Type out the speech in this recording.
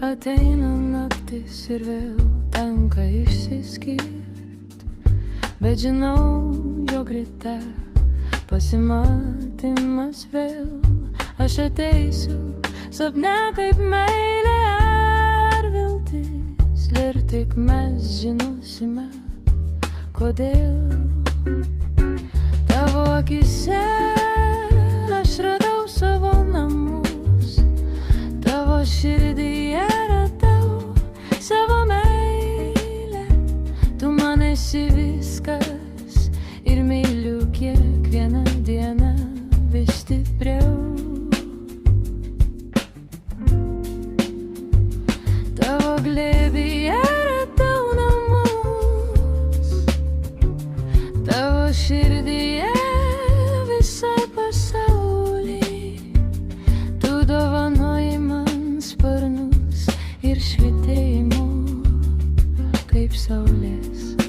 Ateina naktis ir vėl tenka išsiskirt, bet žinau, jog ryte pasimatymas vėl. Aš ateisiu sapne kaip meilė ar viltis, ir tik mes žinosime, kodėl. Tavo akise aš radau savo namus, tavo širdyje radau savo meilę. Tu man esi viskas ir myliu kiekvieną dieną vis stipriau. Tavo glėbyje radau namus, tavo širdyje visą pasaulį. Tu dovanoji man sparnus ir švytėjimo kaip saulės